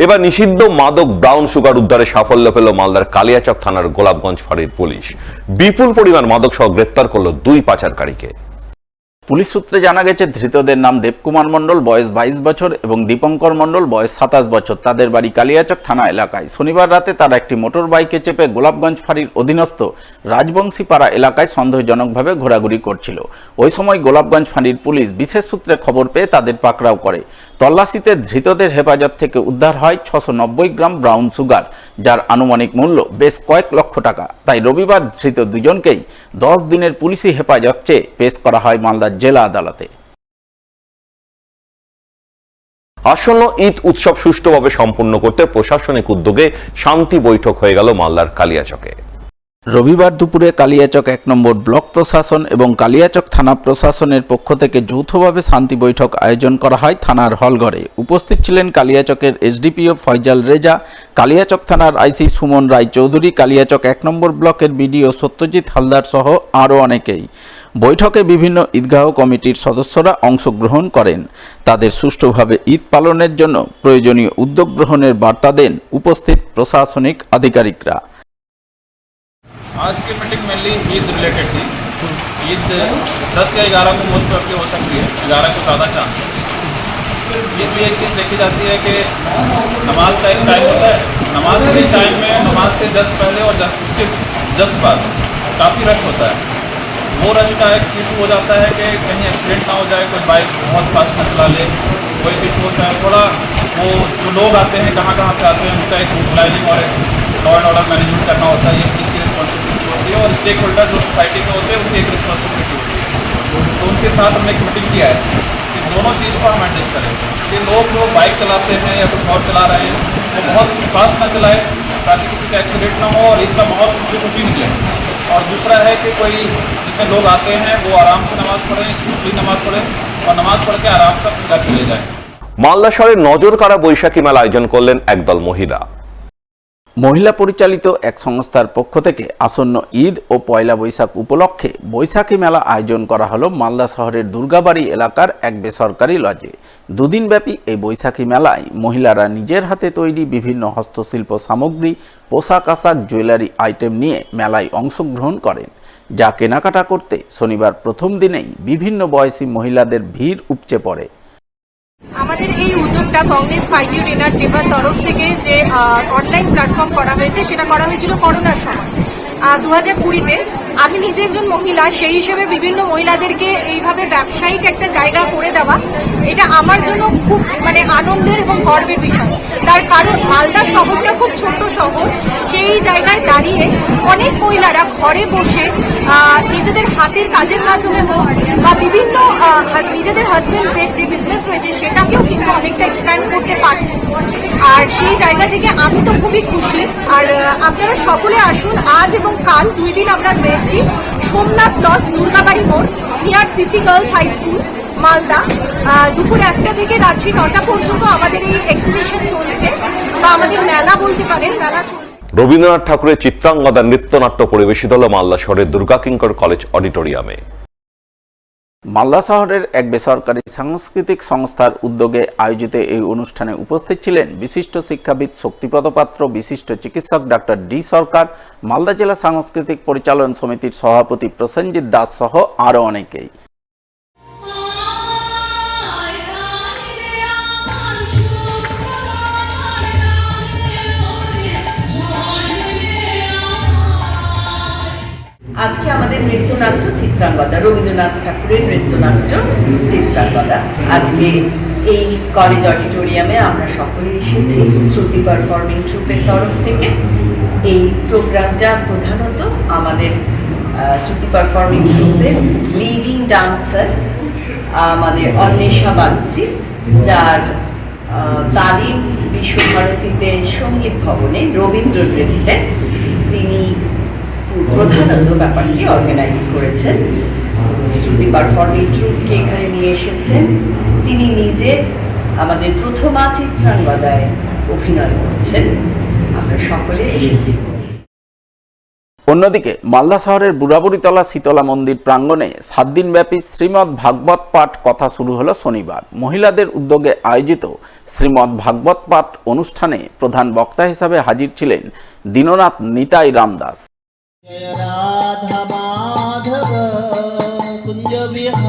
এবার নিষিদ্ধ মাদক ব্রাউন সুগার উদ্ধারে সাফল্য পেল মালদার কালিয়াচক থানার গোলাপগঞ্জ ফাঁড়ির পুলিশ। বিপুল পরিমাণ মাদক সহ গ্রেপ্তার করল 2 পাচারকারীকে। পুলিশ সূত্রে জানা গেছে, ধৃতদের নাম দেবকুমার মণ্ডল, বয়স 22 বছর এবং দীপঙ্কর মণ্ডল, বয়স 27 বছর। তাদের বাড়ি কালিয়াচক থানা এলাকায়। শনিবার রাতে তারা একটি মোটর বাইকে চেপে গোলাপগঞ্জ ফাঁড়ির অধীনস্থ রাজবংশী পাড়া এলাকায় সন্দেহজনকভাবে ঘোরাঘুরি করছিল। ওই সময় গোলাপগঞ্জ ফাঁড়ির পুলিশ বিশেষ সূত্রে খবর পেয়ে তাদের পাকড়াও করে। তল্লাশিতে ধৃতদের হেফাজত থেকে উদ্ধার হয় 690 গ্রাম ব্রাউন সুগার, যার আনুমানিক মূল্য বেশ কয়েক লক্ষ টাকা। তাই রবিবার ধৃত দুজনকেই 10 দিনের পুলিশি হেফাজত চেয়ে পেশ করা হয় মালদা জেলা আদালতে। আসন্ন ঈদ উৎসব সুষ্ঠুভাবে সম্পন্ন করতে প্রশাসনিক উদ্যোগে শান্তি বৈঠক হয়ে গেল মালদার কালিয়াচকে। রবিবার দুপুরে কালিয়াচক 1 নম্বর ব্লক প্রশাসন এবং কালিয়াচক থানা প্রশাসনের পক্ষ থেকে যৌথভাবে শান্তি বৈঠক আয়োজন করা হয় থানার হলঘরে। উপস্থিত ছিলেন কালিয়াচকের এসডিপিও ফয়জাল রেজা, কালিয়াচক থানার আইসি সুমন রায় চৌধুরী, কালিয়াচক 1 নম্বর ব্লকের বিডিও সত্যজিৎ হালদার সহ আরও অনেকেই। বৈঠকে বিভিন্ন ঈদগাহ কমিটির সদস্যরা অংশগ্রহণ করেন। তাদের সুষ্ঠুভাবে ঈদ পালনের জন্য প্রয়োজনীয় উদ্যোগ গ্রহণের বার্তা দেন উপস্থিত প্রশাসনিক আধিকারিকরা। आज की मीटिंग मेनली ईद रिलेटेड थी। ईद 10 या 11 को मोस्ट प्रॉब्ली हो सकती है, 11 को ज़्यादा चांस है। ईद में एक चीज़ देखी जाती है कि नमाज का एक टाइम होता है। नमाज के टाइम में नमाज से जस्ट पहले और उसके जस्ट बाद काफ़ी रश होता है। वो रश का एक इशू हो जाता है कि कहीं एक्सीडेंट ना हो जाए, कोई बाइक बहुत फास्ट ना चला ले, कोई इशू होता है। थोड़ा वो जो लोग आते हैं कहाँ से आते हैं उनका एक प्लानिंग और एक लॉ एंड ऑर्डर मैनेजमेंट करना होता है, ये इसकी रिस्पॉन्सिबिलिटी होती है। और स्टेक होल्डर जो सोसाइटी में होते हैं उनकी एक रिस्पॉन्सिबिलिटी होती है। तो उनके साथ हमने एक मीटिंग किया है कि दोनों चीज़ को हम एडजस्ट करें कि लोग जो बाइक चलाते हैं या कुछ और चला रहे हैं वो बहुत फास्ट ना चलाए ताकि किसी का एक्सीडेंट ना हो और इतना बहुत खुशी निकले। और दूसरा है कि कोई जितने लोग आते हैं वो आराम से नमाज़ पढ़ें, स्मूथली नमाज़ पढ़ें और नमाज़ पढ़ के आराम से घर चले जाएँ। মালদা শহরে নজর কাড়া বৈশাখী মেলা আয়োজন করলেন একদল মহিলা। মহিলা পরিচালিত এক সংস্থার পক্ষ থেকে আসন্ন ঈদ ও পয়লা বৈশাখ উপলক্ষে বৈশাখী মেলা আয়োজন করা হলো মালদা শহরের দুর্গাবাড়ি এলাকার এক বেসরকারি লজে। দুদিনব্যাপী এই বৈশাখী মেলায় মহিলারা নিজের হাতে তৈরি বিভিন্ন হস্তশিল্প সামগ্রী, পোশাক আশাক, জুয়েলারি আইটেম নিয়ে মেলায় অংশগ্রহণ করেন। যা কেনাকাটা করতে শনিবার প্রথম দিনেই বিভিন্ন বয়সী মহিলাদের ভিড় উপচে পড়ে। আমাদের এই উদ্যোগটা কংগ্রেস 5 ইউ ডিনার টেবার তরফ থেকে যে অনলাইন প্ল্যাটফর্ম করা হয়েছে, সেটা করা হয়েছিল করোনার সময় 2020-তে। আমি নিজে একজন মহিলা, সেই হিসেবে বিভিন্ন মহিলাদেরকে এইভাবে ব্যবসায়িক একটা জায়গা করে দেওয়া, এটা আমার জন্য খুব আনন্দের এবং গর্বের বিষয়। তার কারণ মালদা শহরটা খুব ছোট্ট শহর, সেই জায়গায় দাঁড়িয়ে অনেক মহিলারা ঘরে বসে নিজেদের হাতের কাজের মাধ্যমে হোক বা বিভিন্ন নিজেদের হাজবেন্ডদের যে বিজনেস রয়েছে সেটাকেও কিন্তু অনেকটা এক্সপ্যান্ড করতে পারছে। আর সেই জায়গা থেকে আমি তো খুবই খুশি। আর আপনারা সকলে আসুন, আজ এবং কাল 2 দিন আমরা রয়েছি সোমনাথ লজ, দুর্গাবাড়ি মোড়, near CC girls high school, Malda. দুপুর 1টা থেকে রাত্রি 9টা পর্যন্ত আমাদের এই এক্সিবিশন চলছে বা আমাদের মেলা বলতে পারেন, মেলা চলছে। রবীন্দ্রনাথ ঠাকুরের চিত্রাঙ্গদা নৃত্যনাট্য পরিবেশিত হল মালদা শহরের দুর্গা কিঙ্কর কলেজ অডিটোরিয়ামে। মালদা শহরের এক বেসরকারি সাংস্কৃতিক সংস্থার উদ্যোগে আয়োজিত এই অনুষ্ঠানে উপস্থিত ছিলেন বিশিষ্ট শিক্ষাবিদ শক্তিপদ পাত্র, বিশিষ্ট চিকিৎসক ডক্টর ডি সরকার, মালদা জেলা সাংস্কৃতিক পরিচালন সমিতির সভাপতি প্রসেনজিৎ দাস সহ আরও অনেকেই। আজকে আমাদের নৃত্যনাট্য চিত্রাঙ্গদা, রবীন্দ্রনাথ ঠাকুরের নৃত্যনাট্য চিত্রাঙ্গদা। আজকে এই কলেজ অডিটোরিয়ামে আমরা সকলে এসেছি শ্রুতি পারফর্মিং ট্রুপের তরফ থেকে। এই প্রোগ্রামটা প্রধানত আমাদের শ্রুতি পারফর্মিং ট্রুপের লিডিং ডান্সার আমাদের অন্বেষা বাগচি, যার তালিম বিশ্বভারতীতে সঙ্গীত ভবনে রবীন্দ্র নৃত্যে তিনি প্রধানত ব্যাপারটি অর্গানাইজ করেছেন। শ্রুতি পারফর্মিং ট্রুপকে এখানে নিয়ে এসেছেন। তিনি নিজে আমাদের প্রথমা চিত্রাঙ্গদায় অভিনয় করছেন। আমরা সকলে এসেছি। অন্যদিকে মালদা শহরের বুড়াবুড়িতলা শীতলা মন্দির প্রাঙ্গণে 7 দিনব্যাপী শ্রীমদ্ ভাগবত পাঠ কথা শুরু হলো শনিবার। মহিলাদের উদ্যোগে আয়োজিত শ্রীমদ্ ভাগবত পাঠ অনুষ্ঠানে প্রধান বক্তা হিসাবে হাজির ছিলেন দীননাথ নিতাই রামদাস। जय राधा माधव कुंज विहारी।